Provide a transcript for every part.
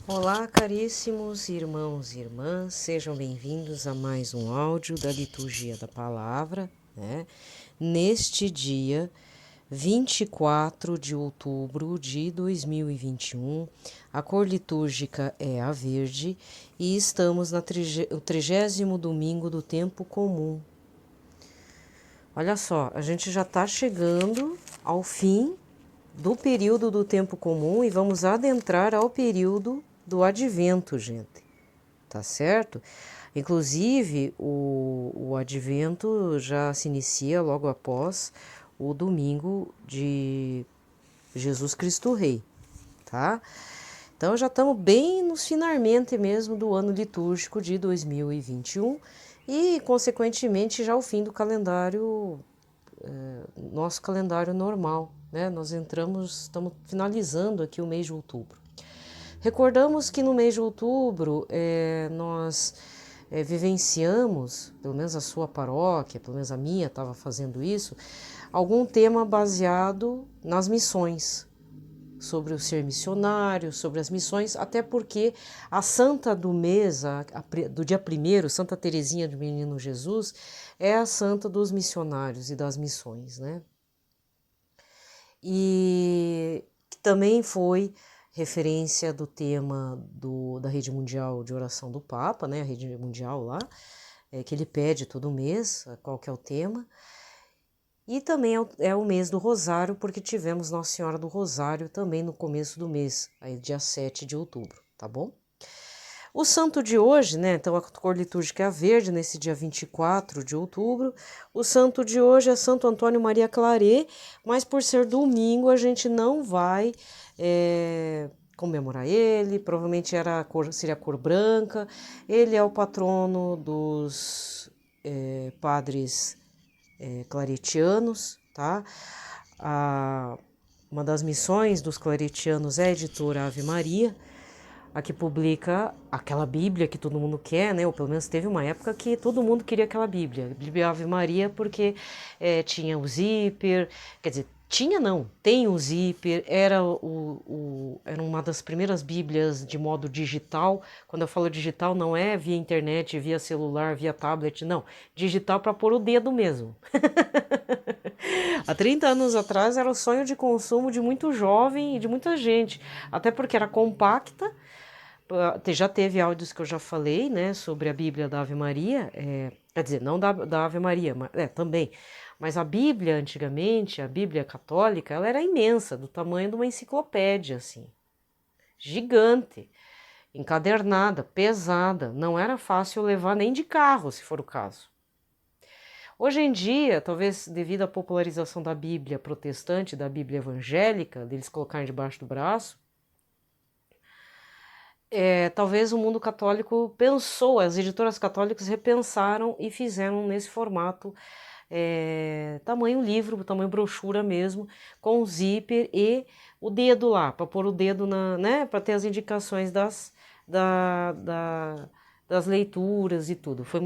Olá, caríssimos irmãos e irmãs, sejam bem-vindos a mais um áudio da Liturgia da Palavra, né? Neste dia 24 de outubro de 2021, a cor litúrgica é a verde e estamos no 30º domingo do tempo comum. Olha só, a gente já está chegando ao fim do período do tempo comum e vamos adentrar ao período do advento, gente, tá certo? Inclusive, o advento já se inicia logo após o domingo de Jesus Cristo Rei, tá? Então, já estamos bem nos finalmente mesmo do ano litúrgico de 2021 e, consequentemente, já o fim do calendário, nosso calendário normal, né? Nós estamos finalizando aqui o mês de outubro. Recordamos que no mês de outubro nós vivenciamos, pelo menos a sua paróquia, pelo menos a minha estava fazendo isso, algum tema baseado nas missões, sobre o ser missionário, sobre as missões, até porque a santa do mês, do dia 1º, Santa Teresinha do Menino Jesus, é a santa dos missionários e das missões, né? E também foi referência do tema da Rede Mundial de Oração do Papa, né, a Rede Mundial lá, que ele pede todo mês, qual que é o tema. E também é o mês do Rosário, porque tivemos Nossa Senhora do Rosário também no começo do mês, aí dia 7 de outubro, tá bom? O santo de hoje, né, então a cor litúrgica é a verde, nesse dia 24 de outubro. O santo de hoje é Santo Antônio Maria Claret, mas por ser domingo a gente não vai comemorar ele, provavelmente seria a cor branca. Ele é o patrono dos padres claretianos, tá? Uma das missões dos claretianos é a editora Ave Maria, a que publica aquela Bíblia que todo mundo quer, né? Ou pelo menos teve uma época que todo mundo queria aquela Bíblia, a Bíblia Ave Maria, porque tinha o zíper, quer dizer, tinha não, tem o zíper, era uma das primeiras Bíblias de modo digital. Quando eu falo digital, não é via internet, via celular, via tablet, não, digital para pôr o dedo mesmo. Há 30 anos atrás era o sonho de consumo de muito jovem e de muita gente, até porque era compacta. Já teve áudios que eu já falei, né, sobre a Bíblia da Ave Maria, quer dizer, não da Ave Maria, mas, também, mas a Bíblia antigamente, a Bíblia católica, ela era imensa, do tamanho de uma enciclopédia, assim, gigante, encadernada, pesada, não era fácil levar nem de carro, se for o caso. Hoje em dia, talvez devido à popularização da Bíblia protestante, da Bíblia evangélica, deles colocarem debaixo do braço, talvez o mundo católico pensou, as editoras católicas repensaram e fizeram nesse formato, tamanho livro, tamanho brochura mesmo, com zíper e o dedo lá, para pôr o dedo né, para ter as indicações das leituras e tudo. Foi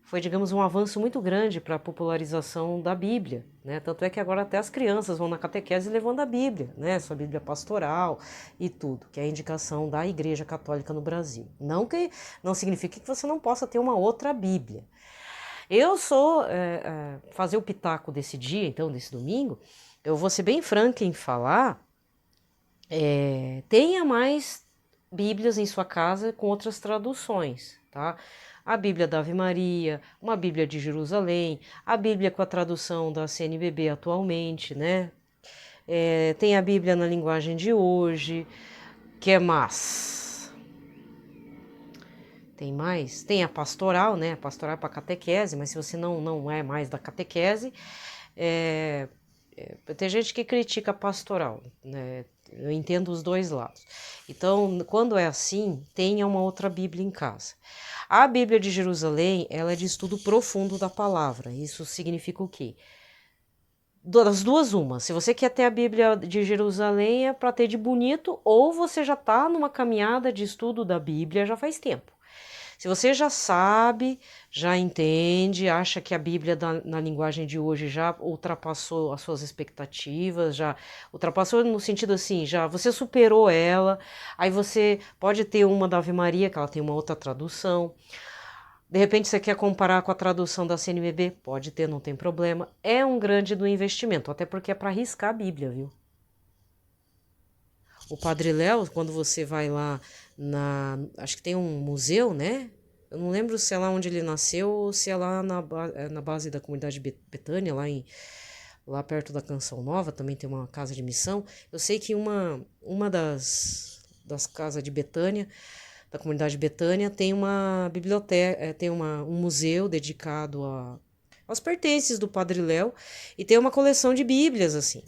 foi, digamos, um avanço muito grande para a popularização da Bíblia, né? Tanto é que agora até as crianças vão na catequese levando a Bíblia, né? Sua Bíblia pastoral e tudo, que é a indicação da Igreja Católica no Brasil. Não significa que você não possa ter uma outra Bíblia. Eu fazer o pitaco desse dia, então, desse domingo, eu vou ser bem franca em falar, tenha mais Bíblias em sua casa com outras traduções, tá? A Bíblia da Ave Maria, uma Bíblia de Jerusalém, a Bíblia com a tradução da CNBB atualmente, né? Tem a Bíblia na linguagem de hoje, que é mais. Tem mais? Tem a pastoral, né? A pastoral para catequese, mas se você não é mais da catequese, tem gente que critica a pastoral, né? Eu entendo os dois lados. Então, quando é assim, tenha uma outra Bíblia em casa. A Bíblia de Jerusalém, ela é de estudo profundo da palavra. Isso significa o quê? Das duas, uma. Se você quer ter a Bíblia de Jerusalém, é para ter de bonito, ou você já está numa caminhada de estudo da Bíblia já faz tempo. Se você já sabe, já entende, acha que a Bíblia na linguagem de hoje já ultrapassou as suas expectativas, já ultrapassou no sentido assim, já você superou ela, aí você pode ter uma da Ave Maria, que ela tem uma outra tradução. De repente você quer comparar com a tradução da CNBB? Pode ter, não tem problema. É um grande do investimento, até porque é para riscar a Bíblia, viu? O Padre Léo, quando você vai lá acho que tem um museu, né? Eu não lembro se é lá onde ele nasceu ou se é lá na base da comunidade Betânia, lá perto da Canção Nova, também tem uma casa de missão. Eu sei que uma das casas de Betânia, da comunidade Betânia, tem uma biblioteca, tem um museu dedicado aos pertences do Padre Léo e tem uma coleção de Bíblias, assim.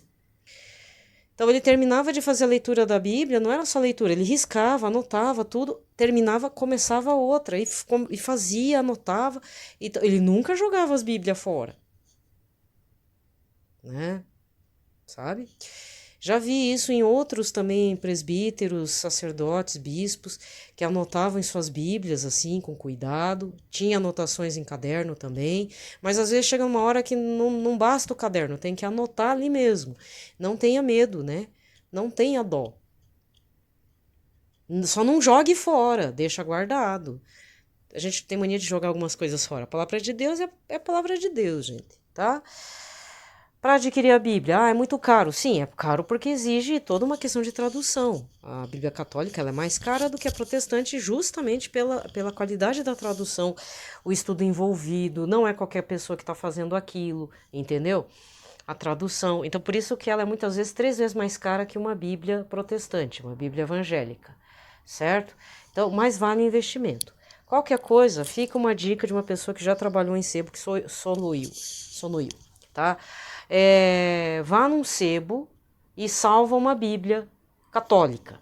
Então ele terminava de fazer a leitura da Bíblia, não era só leitura, ele riscava, anotava tudo, terminava, começava outra, e fazia, anotava, ele nunca jogava as Bíblias fora, né? Sabe? Já vi isso em outros também presbíteros, sacerdotes, bispos, que anotavam em suas Bíblias, assim, com cuidado. Tinha anotações em caderno também, mas às vezes chega uma hora que não basta o caderno, tem que anotar ali mesmo. Não tenha medo, né? Não tenha dó. Só não jogue fora, deixa guardado. A gente tem mania de jogar algumas coisas fora. A palavra de Deus é a palavra de Deus, gente, tá? Para adquirir a Bíblia, é muito caro. Sim, é caro porque exige toda uma questão de tradução. A Bíblia católica ela é mais cara do que a protestante justamente pela qualidade da tradução, o estudo envolvido, não é qualquer pessoa que está fazendo aquilo, entendeu? A tradução. Então, por isso que ela é muitas vezes 3 vezes mais cara que uma Bíblia protestante, uma Bíblia evangélica, certo? Então, mais vale o investimento. Qualquer coisa, fica uma dica de uma pessoa que já trabalhou em sebo, que Sonuil, tá? Vá num sebo e salva uma Bíblia católica.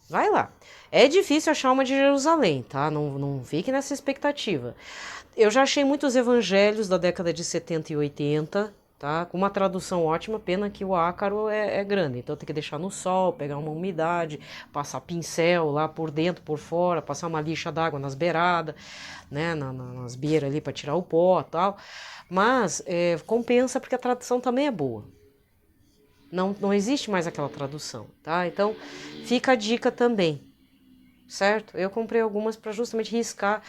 Vai lá. É difícil achar uma de Jerusalém, tá? Não fique nessa expectativa. Eu já achei muitos evangelhos da década de 70 e 80, tá? Com uma tradução ótima, pena que o ácaro é grande. Então tem que deixar no sol, pegar uma umidade, passar pincel lá por dentro, por fora, passar uma lixa d'água nas beiradas, né? Nas beiras ali para tirar o pó e tal. Mas compensa porque a tradução também é boa. Não existe mais aquela tradução, tá? Então fica a dica também, certo? Eu comprei algumas para justamente riscar,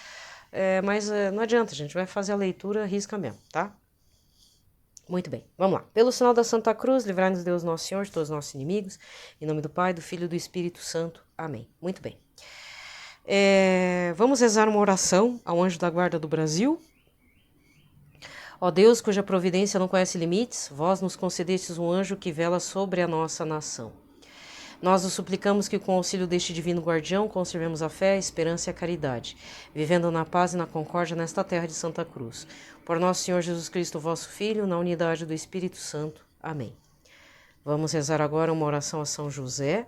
mas não adianta, a gente vai fazer a leitura, risca mesmo, tá? Muito bem, vamos lá. Pelo sinal da Santa Cruz, livrai-nos Deus Nosso Senhor de todos os nossos inimigos, em nome do Pai, do Filho e do Espírito Santo. Amém. Muito bem. Vamos rezar uma oração ao anjo da guarda do Brasil. Ó Deus, cuja providência não conhece limites, vós nos concedestes um anjo que vela sobre a nossa nação. Nós nos suplicamos que, com o auxílio deste divino guardião, conservemos a fé, a esperança e a caridade, vivendo na paz e na concórdia nesta terra de Santa Cruz. Por nosso Senhor Jesus Cristo, vosso Filho, na unidade do Espírito Santo. Amém. Vamos rezar agora uma oração a São José.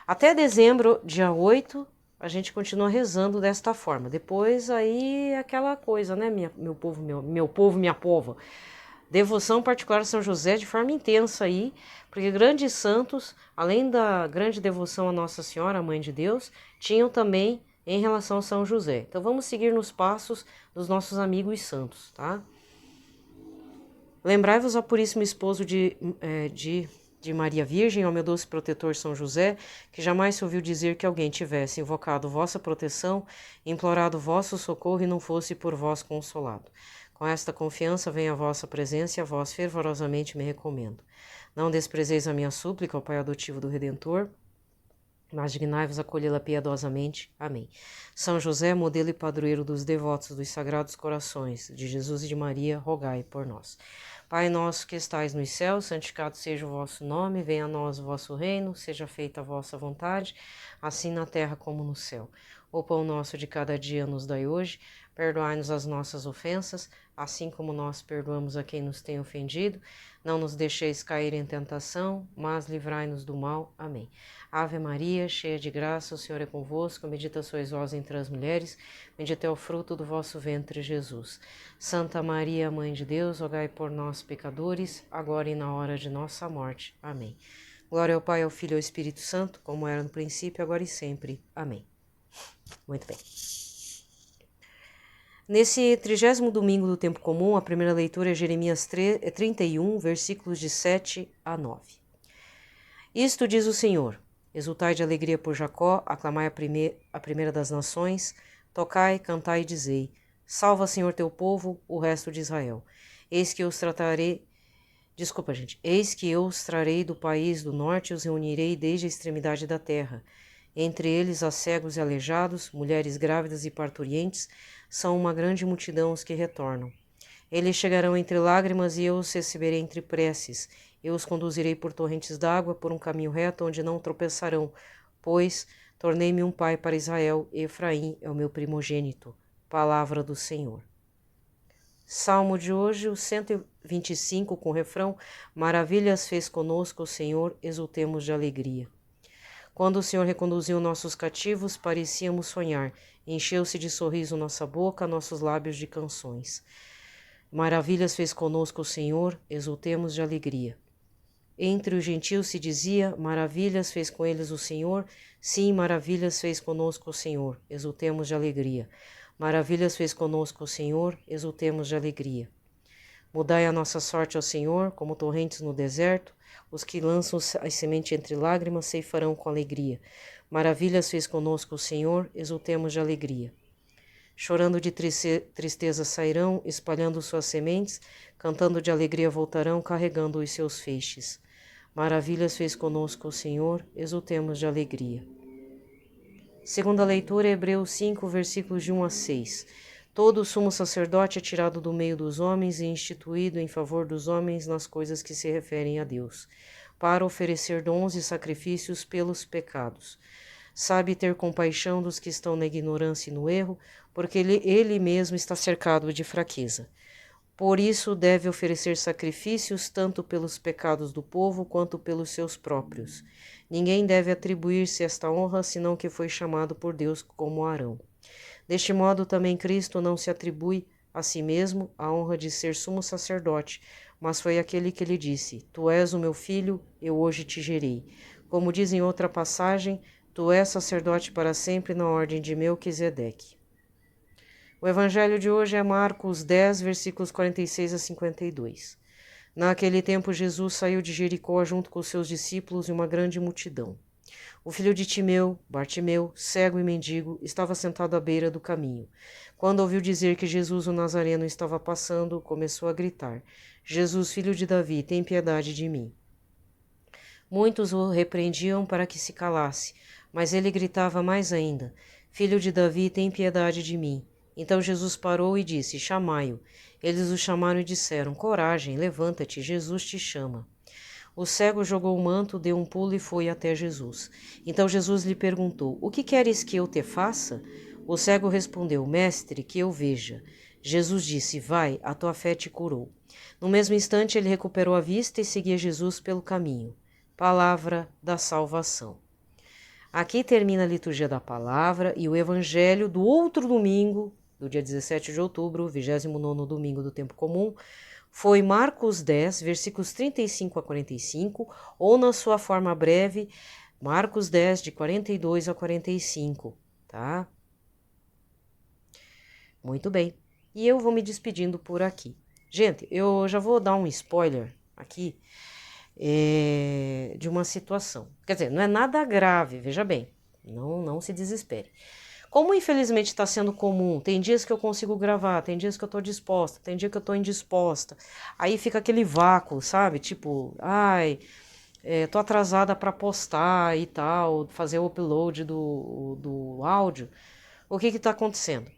Até dezembro, dia 8, a gente continua rezando desta forma. Depois aí aquela coisa, né, meu povo, minha pova. Devoção particular a São José de forma intensa aí, porque grandes santos, além da grande devoção a Nossa Senhora, a Mãe de Deus, tinham também em relação a São José. Então vamos seguir nos passos dos nossos amigos santos, tá? Lembrai-vos ao Puríssimo Esposo de Maria Virgem, ao meu doce protetor São José, que jamais se ouviu dizer que alguém tivesse invocado vossa proteção, implorado vosso socorro e não fosse por vós consolado. Com esta confiança venho à vossa presença e a vós fervorosamente me recomendo. Não desprezeis a minha súplica, ó Pai adotivo do Redentor, mas dignai-vos acolhê-la piedosamente. Amém. São José, modelo e padroeiro dos devotos dos Sagrados Corações de Jesus e de Maria, rogai por nós. Pai nosso que estais nos céus, santificado seja o vosso nome, venha a nós o vosso reino, seja feita a vossa vontade, assim na terra como no céu. O pão nosso de cada dia nos dai hoje, perdoai-nos as nossas ofensas, assim como nós perdoamos a quem nos tem ofendido. Não nos deixeis cair em tentação, mas livrai-nos do mal. Amém. Ave Maria, cheia de graça, o Senhor é convosco, bendita sois vós entre as mulheres, bendito é o fruto do vosso ventre, Jesus. Santa Maria, Mãe de Deus, rogai por nós, pecadores, agora e na hora de nossa morte. Amém. Glória ao Pai, ao Filho e ao Espírito Santo, como era no princípio, agora e sempre. Amém. Muito bem. Nesse 30º domingo do tempo comum, a primeira leitura é Jeremias 31, versículos de 7 a 9. Isto diz o Senhor: exultai de alegria por Jacó, aclamai a primeira das nações, tocai, cantai e dizei: salva, Senhor, teu povo, o resto de Israel. Eis que eu os trarei do país do norte e os reunirei desde a extremidade da terra. Entre eles há cegos e aleijados, mulheres grávidas e parturientes, são uma grande multidão os que retornam. Eles chegarão entre lágrimas e eu os receberei entre preces. Eu os conduzirei por torrentes d'água, por um caminho reto onde não tropeçarão, pois tornei-me um pai para Israel, e Efraim é o meu primogênito. Palavra do Senhor. Salmo de hoje, o 125, com o refrão: maravilhas fez conosco o Senhor, exultemos de alegria. Quando o Senhor reconduziu nossos cativos, parecíamos sonhar. Encheu-se de sorriso nossa boca, nossos lábios de canções. Maravilhas fez conosco o Senhor, exultemos de alegria. Entre os gentios se dizia: maravilhas fez com eles o Senhor. Sim, maravilhas fez conosco o Senhor, exultemos de alegria. Maravilhas fez conosco o Senhor, exultemos de alegria. Mudai a nossa sorte ao Senhor, como torrentes no deserto. Os que lançam a semente entre lágrimas ceifarão com alegria. Maravilhas fez conosco o Senhor, exultemos de alegria. Chorando de tristeza sairão, espalhando suas sementes, cantando de alegria voltarão, carregando os seus feixes. Maravilhas fez conosco o Senhor, exultemos de alegria. Segunda leitura, Hebreus 5, versículos de 1 a 6. Todo sumo sacerdote é tirado do meio dos homens e instituído em favor dos homens nas coisas que se referem a Deus, para oferecer dons e sacrifícios pelos pecados. Sabe ter compaixão dos que estão na ignorância e no erro, porque ele mesmo está cercado de fraqueza. Por isso deve oferecer sacrifícios tanto pelos pecados do povo quanto pelos seus próprios. Ninguém deve atribuir-se esta honra, senão que foi chamado por Deus como Arão. Deste modo também Cristo não se atribui a si mesmo a honra de ser sumo sacerdote, mas foi aquele que lhe disse: Tu és o meu filho, eu hoje te gerei. Como diz em outra passagem, tu és sacerdote para sempre na ordem de Melquisedeque. O evangelho de hoje é Marcos 10, versículos 46 a 52. Naquele tempo, Jesus saiu de Jericó junto com seus discípulos e uma grande multidão. O filho de Timeu, Bartimeu, cego e mendigo, estava sentado à beira do caminho. Quando ouviu dizer que Jesus o Nazareno estava passando, começou a gritar: Jesus, filho de Davi, tem piedade de mim. Muitos o repreendiam para que se calasse, mas ele gritava mais ainda: Filho de Davi, tem piedade de mim. Então Jesus parou e disse: chamai-o. Eles o chamaram e disseram: coragem, levanta-te, Jesus te chama. O cego jogou o manto, deu um pulo e foi até Jesus. Então Jesus lhe perguntou: o que queres que eu te faça? O cego respondeu: mestre, que eu veja. Jesus disse: vai, a tua fé te curou. No mesmo instante ele recuperou a vista e seguia Jesus pelo caminho. Palavra da salvação. Aqui termina a liturgia da palavra e o evangelho do outro domingo, do dia 17 de outubro, 29º domingo do tempo comum, foi Marcos 10, versículos 35 a 45, ou na sua forma breve, Marcos 10, de 42 a 45, tá? Muito bem. E eu vou me despedindo por aqui. Gente, eu já vou dar um spoiler aqui de uma situação. Quer dizer, não é nada grave, veja bem, não se desespere. Como infelizmente está sendo comum, tem dias que eu consigo gravar, tem dias que eu estou disposta, tem dia que eu estou indisposta. Aí fica aquele vácuo, sabe? Tipo, tô atrasada para postar e tal, fazer o upload do áudio. O que está acontecendo?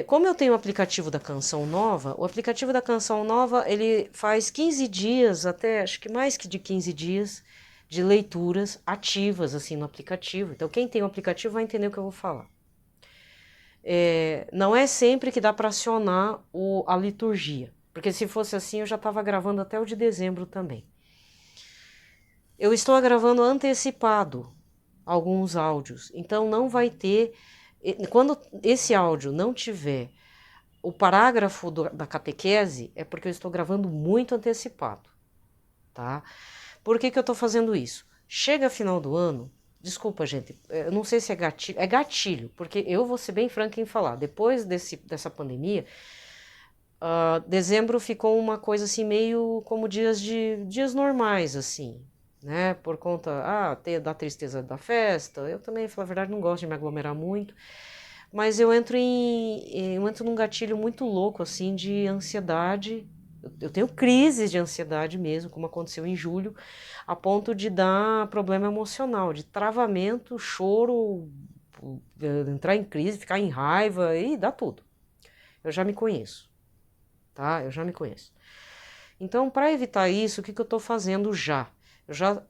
Como eu tenho o aplicativo da Canção Nova, o aplicativo da Canção Nova, ele faz 15 dias, até acho que mais que de 15 dias, de leituras ativas assim no aplicativo. Então quem tem o aplicativo vai entender o que eu vou falar. Não é sempre que dá para acionar a liturgia, porque se fosse assim eu já estava gravando até o de dezembro também. Eu estou gravando antecipado alguns áudios, então não vai ter... Quando esse áudio não tiver o parágrafo da catequese, é porque eu estou gravando muito antecipado, tá? Por que eu estou fazendo isso? Chega final do ano, Desculpa, gente, eu não sei se é gatilho, porque eu vou ser bem franca em falar. Depois dessa pandemia, dezembro ficou uma coisa assim, meio como dias normais, assim, né? Por conta, da tristeza da festa. Eu também, falar a verdade, não gosto de me aglomerar muito. Mas eu entro num gatilho muito louco, assim, de ansiedade. Eu tenho crises de ansiedade mesmo, como aconteceu em julho, a ponto de dar problema emocional, de travamento, choro, entrar em crise, ficar em raiva e dá tudo. Eu já me conheço, tá? Eu já me conheço. Então, para evitar isso, o que eu estou fazendo já?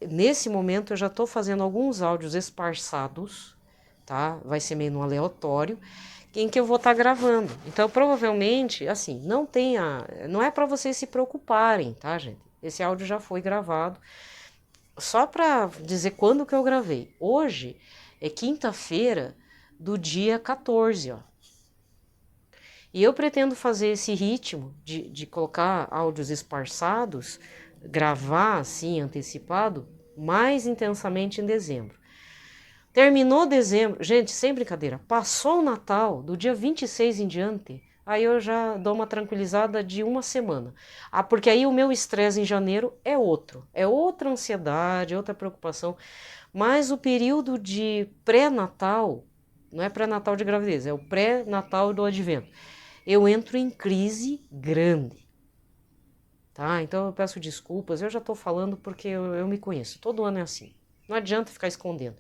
Nesse momento, eu já estou fazendo alguns áudios esparçados, tá? Vai ser meio no aleatório, em que eu vou estar gravando. Então, provavelmente, assim, não é para vocês se preocuparem, tá, gente? Esse áudio já foi gravado. Só para dizer quando que eu gravei. Hoje é quinta-feira do dia 14, ó. E eu pretendo fazer esse ritmo de colocar áudios esparçados, gravar assim, antecipado, mais intensamente em dezembro. Terminou dezembro, gente, sem brincadeira, passou o Natal, do dia 26 em diante, aí eu já dou uma tranquilizada de uma semana. Porque aí o meu estresse em janeiro é outra ansiedade, outra preocupação. Mas o período de pré-natal, não é pré-natal de gravidez, é o pré-natal do advento. Eu entro em crise grande, tá? Então eu peço desculpas, eu já tô falando porque eu me conheço, todo ano é assim. Não adianta ficar escondendo.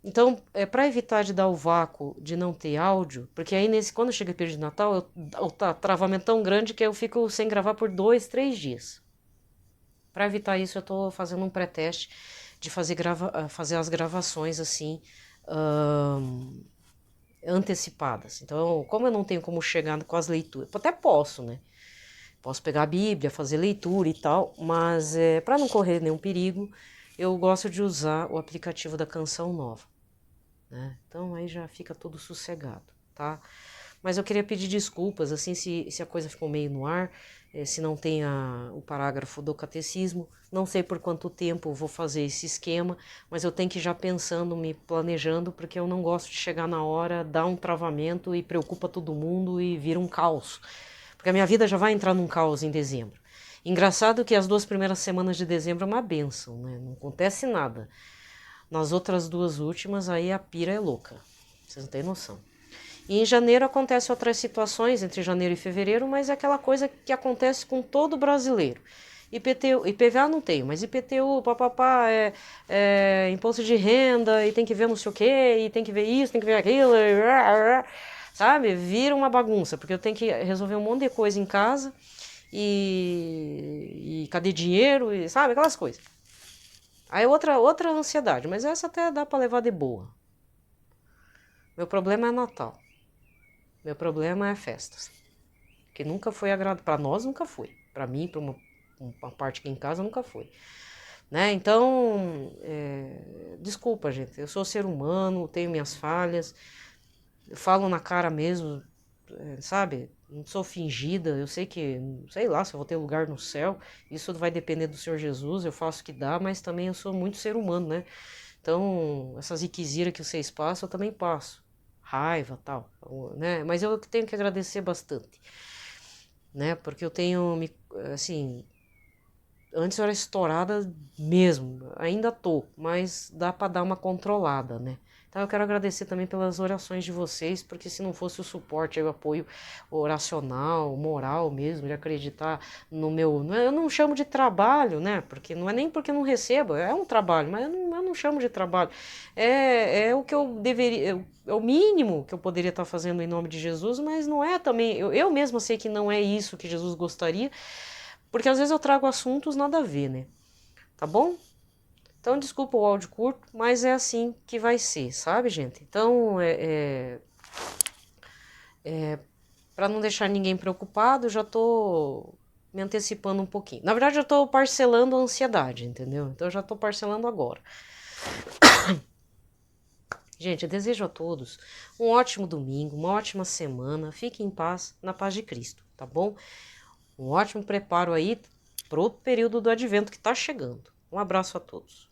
Então, para evitar de dar o vácuo, de não ter áudio, porque aí quando chega o período de Natal, o travamento é tão grande que eu fico sem gravar por 2, 3 dias. Para evitar isso, eu estou fazendo um pré-teste de fazer as gravações assim, antecipadas. Então, como eu não tenho como chegar com as leituras, até posso, né? Posso pegar a Bíblia, fazer leitura e tal, mas para não correr nenhum perigo, eu gosto de usar o aplicativo da Canção Nova, né? Então aí já fica tudo sossegado, tá? Mas eu queria pedir desculpas, assim, se a coisa ficou meio no ar, se não tem o parágrafo do catecismo. Não sei por quanto tempo eu vou fazer esse esquema, mas eu tenho que ir já pensando, me planejando, porque eu não gosto de chegar na hora, dar um travamento e preocupa todo mundo e vira um caos. Porque a minha vida já vai entrar num caos em dezembro. Engraçado que as 2 primeiras semanas de dezembro é uma bênção, né? Não acontece nada. Nas outras 2 últimas, aí a pira é louca. Vocês não têm noção. E em janeiro acontecem outras situações, entre janeiro e fevereiro, mas é aquela coisa que acontece com todo brasileiro. IPVA não tenho, mas IPTU, papapá, imposto de renda, e tem que ver não sei o quê, e tem que ver isso, tem que ver aquilo, sabe? Vira uma bagunça, porque eu tenho que resolver um monte de coisa em casa, e cadê dinheiro, e sabe? Aquelas coisas. Aí outra ansiedade, mas essa até dá para levar de boa. Meu problema é Natal. Meu problema é festas. Que nunca foi agradável. Para nós nunca foi. Para mim, para uma parte aqui em casa, nunca foi. Né? Então, desculpa, gente. Eu sou ser humano, tenho minhas falhas. Eu falo na cara mesmo, sabe? Não sou fingida. Eu sei que, sei lá, se eu vou ter lugar no céu. Isso vai depender do Senhor Jesus. Eu faço o que dá, mas também eu sou muito ser humano, né? Então, essas riquezeiras que vocês passam, eu também passo. Raiva, tal, né? Mas eu tenho que agradecer bastante, né? Porque eu tenho, assim, antes eu era estourada mesmo, ainda tô, mas dá para dar uma controlada, né? Então eu quero agradecer também pelas orações de vocês, porque se não fosse o suporte, o apoio oracional, moral mesmo, de acreditar no meu... Eu não chamo de trabalho, né? Porque não é nem porque eu não recebo, é um trabalho, mas eu não chamo de trabalho. É o que eu deveria... É o mínimo que eu poderia estar fazendo em nome de Jesus, mas não é também... Eu mesma sei que não é isso que Jesus gostaria, porque às vezes eu trago assuntos nada a ver, né? Tá bom? Então, desculpa o áudio curto, mas é assim que vai ser, sabe, gente? Então, para não deixar ninguém preocupado, já tô me antecipando um pouquinho. Na verdade, eu tô parcelando a ansiedade, entendeu? Então, eu já tô parcelando agora. Gente, eu desejo a todos um ótimo domingo, uma ótima semana. Fiquem em paz, na paz de Cristo, tá bom? Um ótimo preparo aí pro período do advento que tá chegando. Um abraço a todos.